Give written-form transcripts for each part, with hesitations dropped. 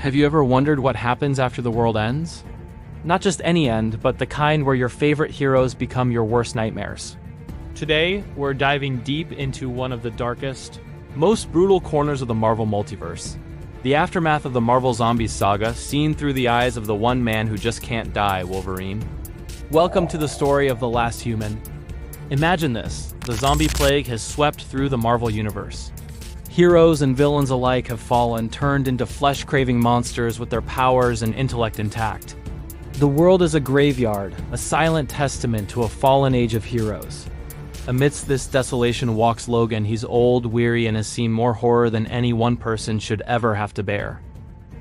Have you ever wondered what happens after the world ends? Not just any end, but the kind where your favorite heroes become your worst nightmares. Today, we're diving deep into one of the darkest, most brutal corners of the Marvel multiverse. The aftermath of the Marvel Zombies saga, seen through the eyes of the one man who just can't die, Wolverine. Welcome to the story of the last human. Imagine this: the zombie plague has swept through the Marvel universe. Heroes and villains alike have fallen, turned into flesh-craving monsters with their powers and intellect intact. The world is a graveyard, a silent testament to a fallen age of heroes. Amidst this desolation walks Logan. He's old, weary, and has seen more horror than any one person should ever have to bear.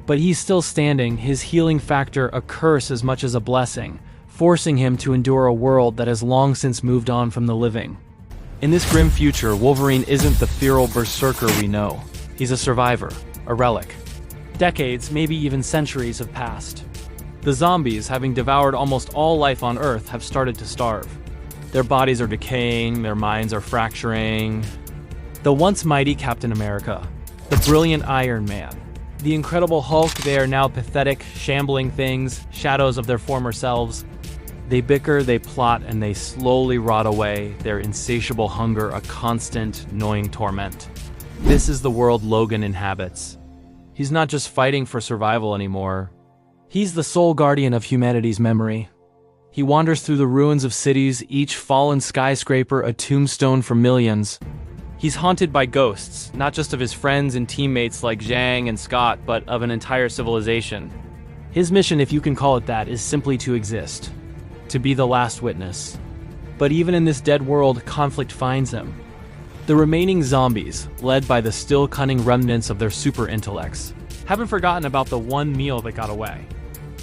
But he's still standing, his healing factor a curse as much as a blessing, forcing him to endure a world that has long since moved on from the living. In this grim future, Wolverine isn't the feral berserker we know. He's a survivor, a relic. Decades, maybe even centuries have passed. The zombies, having devoured almost all life on Earth, have started to starve. Their bodies are decaying, their minds are fracturing. The once mighty Captain America, the brilliant Iron Man, the Incredible Hulk, they are now pathetic, shambling things, shadows of their former selves. They bicker, they plot, and they slowly rot away, their insatiable hunger a constant, gnawing torment. This is the world Logan inhabits. He's not just fighting for survival anymore. He's the sole guardian of humanity's memory. He wanders through the ruins of cities, each fallen skyscraper a tombstone for millions. He's haunted by ghosts, not just of his friends and teammates like Zhang and Scott, but of an entire civilization. His mission, if you can call it that, is simply to exist. To be the last witness. But even in this dead world, conflict finds him. The remaining zombies, led by the still cunning remnants of their super intellects, haven't forgotten about the one meal that got away.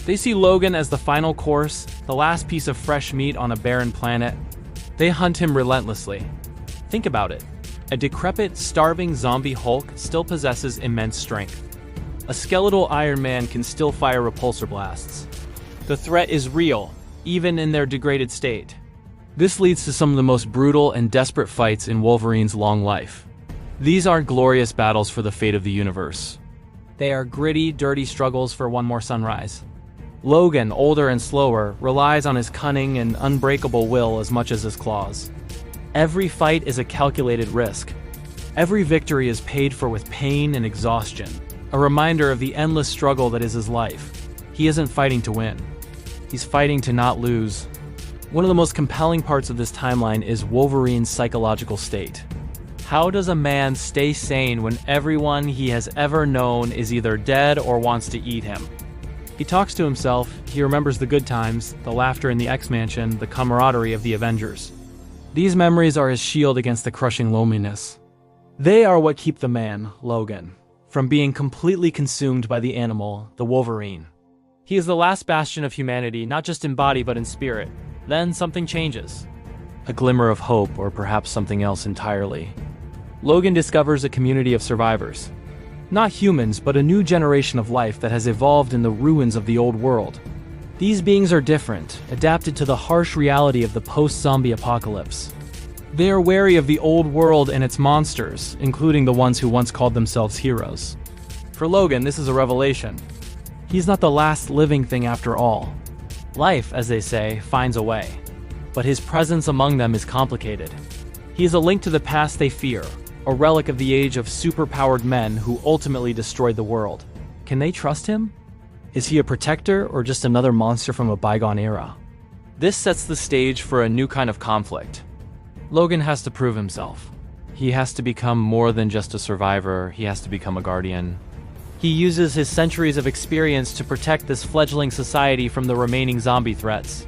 They see Logan as the final course, the last piece of fresh meat on a barren planet. They hunt him relentlessly. Think about it. A decrepit, starving zombie Hulk still possesses immense strength. A skeletal Iron Man can still fire repulsor blasts. The threat is real, even in their degraded state. This leads to some of the most brutal and desperate fights in Wolverine's long life. These aren't glorious battles for the fate of the universe. They are gritty, dirty struggles for one more sunrise. Logan, older and slower, relies on his cunning and unbreakable will as much as his claws. Every fight is a calculated risk. Every victory is paid for with pain and exhaustion, a reminder of the endless struggle that is his life. He isn't fighting to win. He's fighting to not lose. One of the most compelling parts of this timeline is Wolverine's psychological state. How does a man stay sane when everyone he has ever known is either dead or wants to eat him? He talks to himself, he remembers the good times, the laughter in the X-Mansion, the camaraderie of the Avengers. These memories are his shield against the crushing loneliness. They are what keep the man, Logan, from being completely consumed by the animal, the Wolverine. He is the last bastion of humanity, not just in body but in spirit. Then something changes. A glimmer of hope, or perhaps something else entirely. Logan discovers a community of survivors. Not humans, but a new generation of life that has evolved in the ruins of the old world. These beings are different, adapted to the harsh reality of the post-zombie apocalypse. They are wary of the old world and its monsters, including the ones who once called themselves heroes. For Logan, this is a revelation. He's not the last living thing after all. Life, as they say, finds a way. But his presence among them is complicated. He is a link to the past they fear, a relic of the age of superpowered men who ultimately destroyed the world. Can they trust him? Is he a protector or just another monster from a bygone era? This sets the stage for a new kind of conflict. Logan has to prove himself. He has to become more than just a survivor, he has to become a guardian. He uses his centuries of experience to protect this fledgling society from the remaining zombie threats.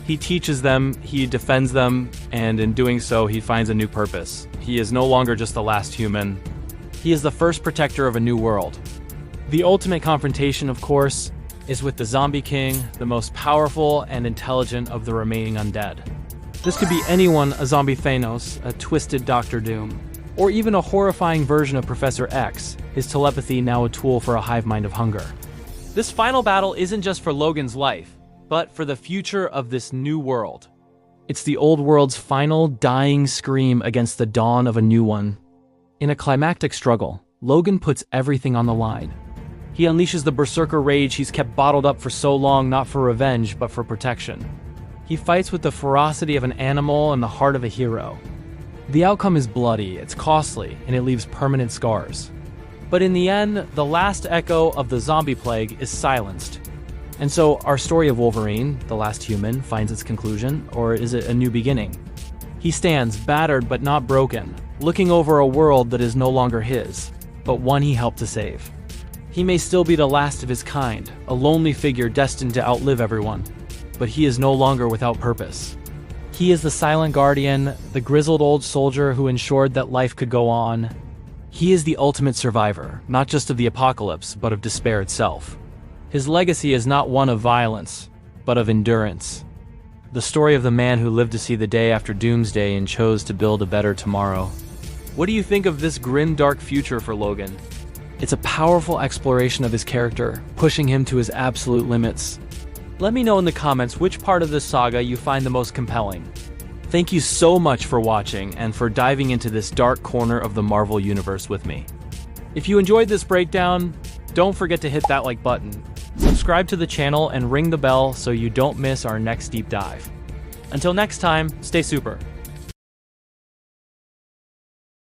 He teaches them, he defends them, and in doing so, he finds a new purpose. He is no longer just the last human. He is the first protector of a new world. The ultimate confrontation, of course, is with the Zombie King, the most powerful and intelligent of the remaining undead. This could be anyone: a zombie Thanos, a twisted Doctor Doom, or even a horrifying version of Professor X, his telepathy now a tool for a hive mind of hunger. This final battle isn't just for Logan's life, but for the future of this new world. It's the old world's final, dying scream against the dawn of a new one. In a climactic struggle, Logan puts everything on the line. He unleashes the berserker rage he's kept bottled up for so long, not for revenge, but for protection. He fights with the ferocity of an animal and the heart of a hero. The outcome is bloody, it's costly, and it leaves permanent scars. But in the end, the last echo of the zombie plague is silenced. And so our story of Wolverine, the last human, finds its conclusion, or is it a new beginning? He stands, battered but not broken, looking over a world that is no longer his, but one he helped to save. He may still be the last of his kind, a lonely figure destined to outlive everyone, but he is no longer without purpose. He is the silent guardian, the grizzled old soldier who ensured that life could go on. He is the ultimate survivor, not just of the apocalypse, but of despair itself. His legacy is not one of violence, but of endurance. The story of the man who lived to see the day after doomsday and chose to build a better tomorrow. What do you think of this grim, dark future for Logan? It's a powerful exploration of his character, pushing him to his absolute limits. Let me know in the comments which part of this saga you find the most compelling. Thank you so much for watching and for diving into this dark corner of the Marvel Universe with me. If you enjoyed this breakdown, don't forget to hit that like button, subscribe to the channel, and ring the bell so you don't miss our next deep dive. Until next time, stay super.